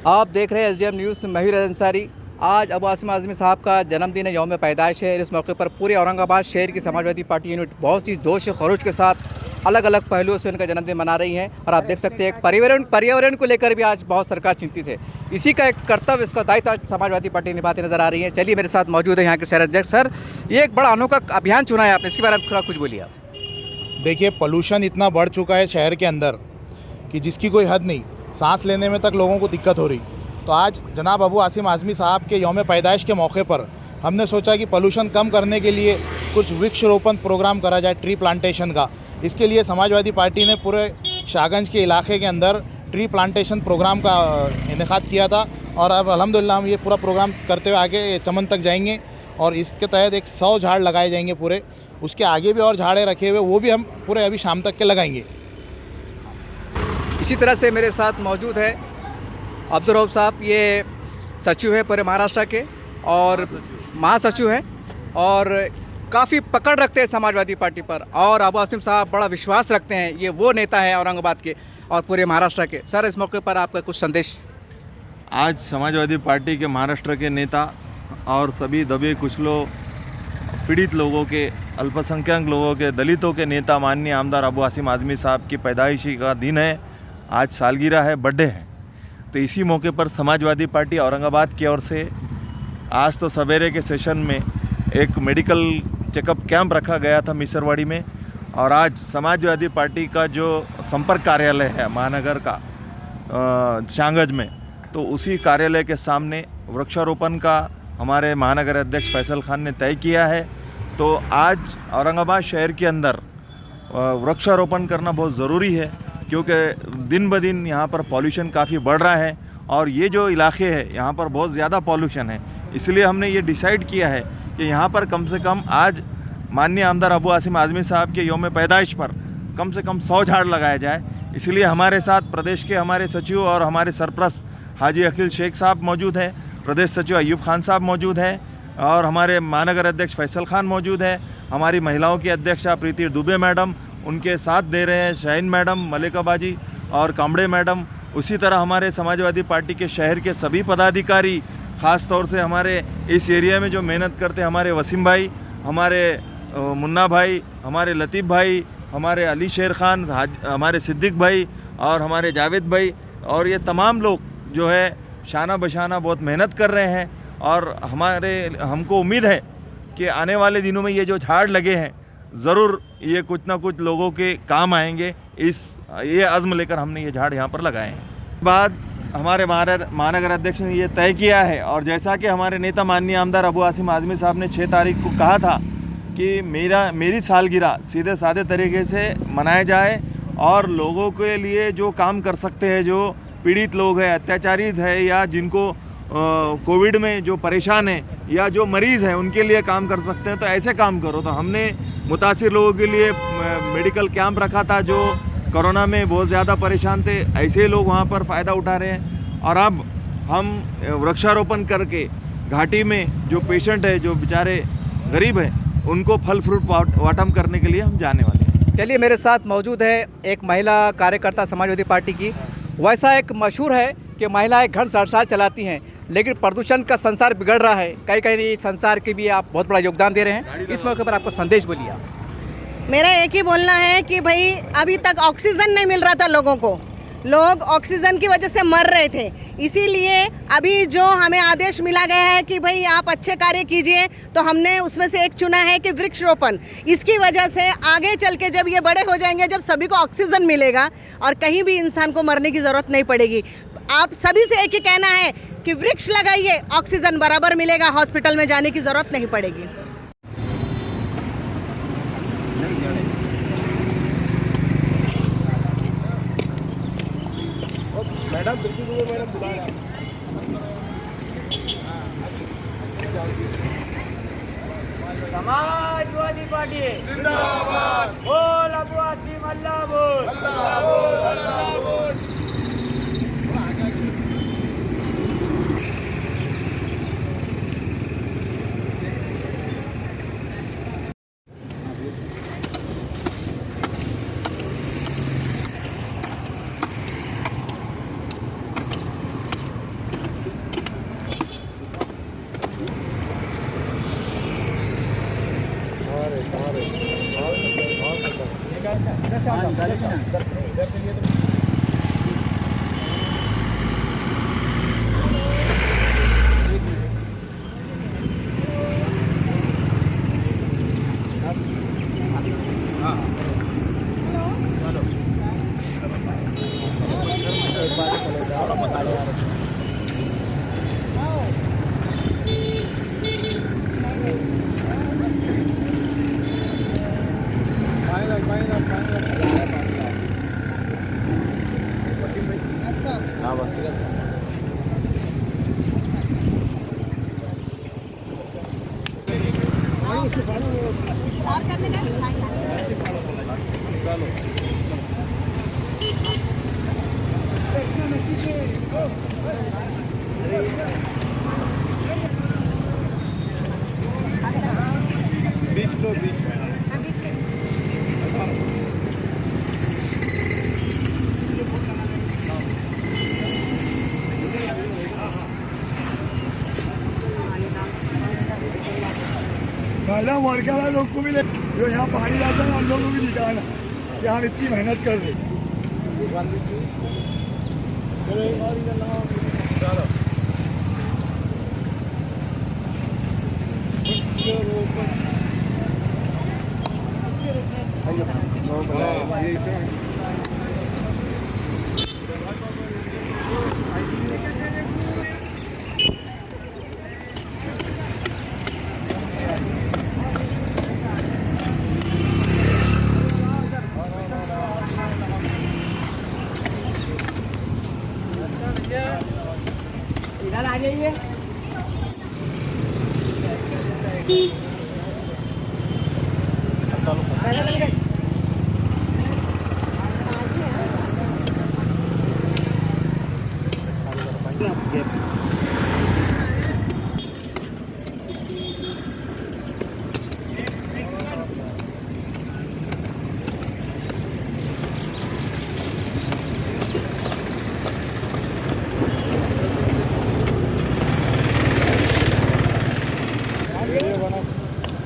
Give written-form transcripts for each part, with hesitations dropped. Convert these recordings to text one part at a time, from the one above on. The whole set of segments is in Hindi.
आप देख रहे हैं एसडीएम न्यूज़। महूर अंसारी। आज अबू आसिम आज़मी साहब का जन्मदिन है, यौम पैदाइश है। इस मौके पर पूरे औरंगाबाद शहर की समाजवादी पार्टी यूनिट बहुत सी जोश खरोश के साथ अलग अलग पहलुओं से उनका जन्मदिन मना रही है। और आप देख सकते हैं पर्यावरण को लेकर भी आज बहुत सरकार चिंतित है। इसी का एक कर्तव्य, इसका दायित्व आज समाजवादी पार्टी निभाती नजर आ रही है। चलिए, मेरे साथ मौजूद है यहाँ के शहर अध्यक्ष। सर, ये एक बड़ा अनोखा अभियान चुना है आपने, इसके बारे में थोड़ा कुछ बोलिए आप। देखिए, पोल्यूशन इतना बढ़ चुका है शहर के अंदर कि जिसकी कोई हद नहीं। सांस लेने में तक लोगों को दिक्कत हो रही। तो आज जनाब अबू आसिम आज़मी साहब के यौम पैदाइश के मौके पर हमने सोचा कि पोल्यूशन कम करने के लिए कुछ वृक्षारोपण प्रोग्राम करा जाए, ट्री प्लांटेशन का। इसके लिए समाजवादी पार्टी ने पूरे शाहगंज के इलाके के अंदर ट्री प्लांटेशन प्रोग्राम का इनेकाद किया था। और अब अल्हम्दुलिल्लाह हम ये पूरा प्रोग्राम करते हुए आगे चमन तक जाएंगे और इसके तहत 100 झाड़ लगाए जाएंगे पूरे। उसके आगे भी और झाड़ें रखे हुए, वो भी हम पूरे अभी शाम तक के लगाएंगे। इसी तरह से मेरे साथ मौजूद है अब्दुल रऊफ साहब। ये सचिव है पूरे महाराष्ट्र के और महासचिव हैं और काफ़ी पकड़ रखते हैं समाजवादी पार्टी पर। और अबू आसिम साहब बड़ा विश्वास रखते हैं, ये वो नेता हैं औरंगाबाद के और पूरे महाराष्ट्र के। सर, इस मौके पर आपका कुछ संदेश। आज समाजवादी पार्टी के महाराष्ट्र के नेता और सभी दबे कुचलों पीड़ित लोगों के, अल्पसंख्यक लोगों के, दलितों के नेता माननीय आमदार अबू आसिम आज़मी साहब की पैदाइशी का दिन है। आज सालगिरह है, बर्थडे है। तो इसी मौके पर समाजवादी पार्टी औरंगाबाद की ओर से आज तो सवेरे के सेशन में एक मेडिकल चेकअप कैंप रखा गया था मिसरवाड़ी में। और आज समाजवादी पार्टी का जो संपर्क कार्यालय है महानगर का शाहगंज में, तो उसी कार्यालय के सामने वृक्षारोपण का हमारे महानगर अध्यक्ष फैसल खान ने तय किया है। तो आज औरंगाबाद शहर के अंदर वृक्षारोपण करना बहुत ज़रूरी है, क्योंकि दिन ब दिन यहाँ पर पॉल्यूशन काफ़ी बढ़ रहा है। और ये जो इलाके है यहाँ पर बहुत ज़्यादा पॉल्यूशन है। इसलिए हमने ये डिसाइड किया है कि यहाँ पर कम से कम आज माननीय आमदार अबू आसिम आज़मी साहब के यौम पैदाइश पर कम से कम 100 झाड़ लगाया जाए। इसलिए हमारे साथ प्रदेश के हमारे सचिव और हमारे सरप्रस्त हाजी अखिल शेख साहब मौजूद हैं, प्रदेश सचिव अयूब खान साहब मौजूद हैं और हमारे महानगर अध्यक्ष फैसल खान मौजूद है। हमारी महिलाओं की अध्यक्षा प्रीति दुबे मैडम उनके साथ दे रहे हैं, शाहीन मैडम, मलिका बाजी और कामड़े मैडम। उसी तरह हमारे समाजवादी पार्टी के शहर के सभी पदाधिकारी, ख़ास तौर से हमारे इस एरिया में जो मेहनत करते हैं, हमारे वसीम भाई, हमारे मुन्ना भाई, हमारे लतीफ़ भाई, हमारे अली शेर खान, हमारे सिद्दीक भाई और हमारे जावेद भाई, और ये तमाम लोग जो है शाना बशाना बहुत मेहनत कर रहे हैं। और हमको उम्मीद है कि आने वाले दिनों में ये जो झाड़ लगे हैं ज़रूर ये कुछ ना कुछ लोगों के काम आएंगे। ये अज़्म लेकर हमने ये झाड़ यहाँ पर लगाए हैं। बाद हमारे महानगर अध्यक्ष ने ये तय किया है, और जैसा कि हमारे नेता माननीय आमदार अबू आसिम आज़मी साहब ने 6 तारीख को कहा था कि मेरी सालगिरह सीधे साधे तरीके से मनाया जाए और लोगों के लिए जो काम कर सकते हैं, जो पीड़ित लोग हैं, अत्याचारित है या जिनको कोविड में जो परेशान है या जो मरीज़ हैं उनके लिए काम कर सकते हैं, तो ऐसे काम करो। तो हमने मुतासिर लोगों के लिए मेडिकल कैंप रखा था, जो कोरोना में बहुत ज़्यादा परेशान थे। ऐसे लोग वहाँ पर फ़ायदा उठा रहे हैं। और अब हम वृक्षारोपण करके घाटी में जो पेशेंट है, जो बेचारे गरीब हैं, उनको फल फ्रूट वाटम करने के लिए हम जाने वाले हैं। चलिए, मेरे साथ मौजूद है एक महिला कार्यकर्ता समाजवादी पार्टी की। वैसा एक मशहूर है कि महिलाएं घर संसार चलाती हैं, लेकिन प्रदूषण का संसार बिगड़ रहा है। कहीं कहीं संसार के भी आप बहुत बड़ा योगदान दे रहे हैं। इस मौके पर आपको संदेश बोलिए आप। मेरा एक ही बोलना है कि भाई अभी तक ऑक्सीजन नहीं मिल रहा था लोगों को, लोग ऑक्सीजन की वजह से मर रहे थे। इसीलिए अभी जो हमें आदेश मिला गया है कि भाई आप अच्छे कार्य कीजिए, तो हमने उसमें से एक चुना है कि वृक्षारोपण। इसकी वजह से आगे चल के जब ये बड़े हो जाएंगे, जब सभी को ऑक्सीजन मिलेगा और कहीं भी इंसान को मरने की ज़रूरत नहीं पड़ेगी। आप सभी से एक ही कहना है कि वृक्ष लगाइए, ऑक्सीजन बराबर मिलेगा, हॉस्पिटल में जाने की ज़रूरत नहीं पड़ेगी। मैडम बुला रहा। समाजवादी पार्टी जिंदाबाद। बोल अबू आसिम अल्लाह बोल, अल्लाह बोल, अल्लाह बोल। मैडम वर्कर वाले लोग को भी ले जो यहाँ पानी डालता है उन लोगों को भी दिखाना कि हम इतनी मेहनत कर रहे हैं। इधर आ जाइए।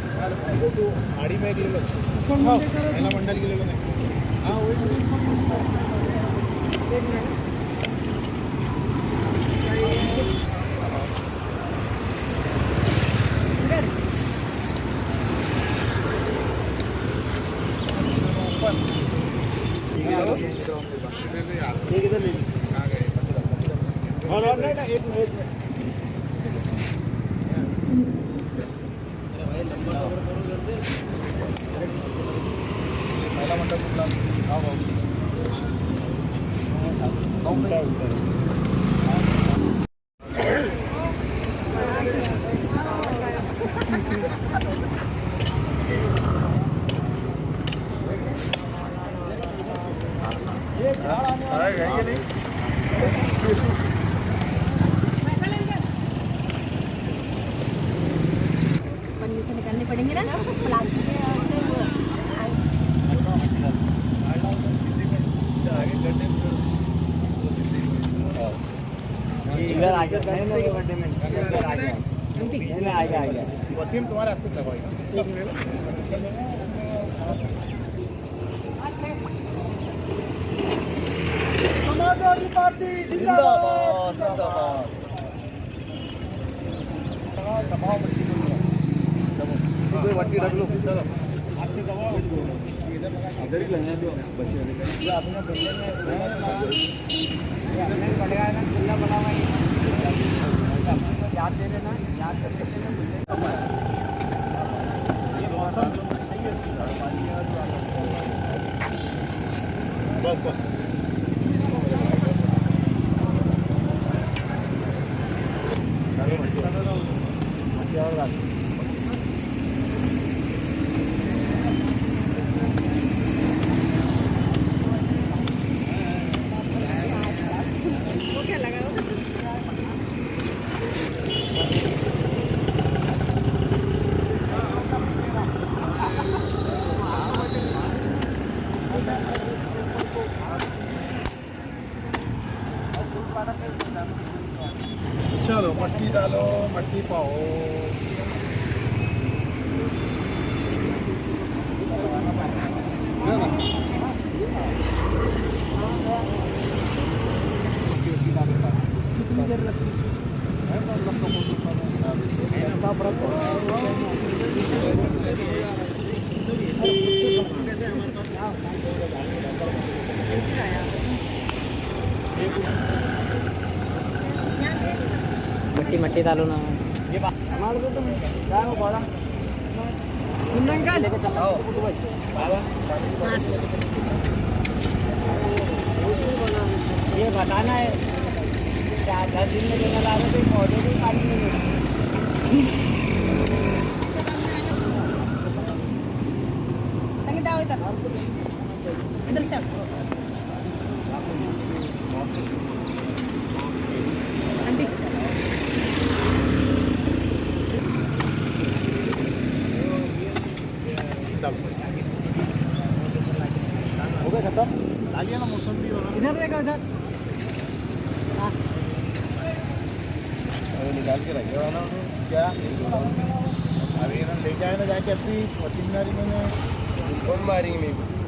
गाड़ी में एक ले लो, महिला मंडल के ले लो। हाँ वही पन्नी तो निकालनी पड़ेंगे ना प्लास्टिक इधर आ गया बर्थडे में इधर आ गया आ गया वसीम तुम्हारे हाथ से लगाओ। समाजवादी पार्टी जिंदाबाद। याद दे देना याद करके बस बस वो क्या लगा चलो मट्टी डालो, मट्टी पाओ। मट्टी मट्टी डालो ना ये बताना है 10 दिन में लेना ला रहे थे पौधे भी पानी नहीं मिला संगीत आओ इधर से आओ। आंटी हो गया खत्म डालिए ना मौसम भी होना इधर देखो इधर निकाल के रखे ना क्या अभी लेके आए ना जाके अपनी मशीनरी में कौन मारेंगे मेरे को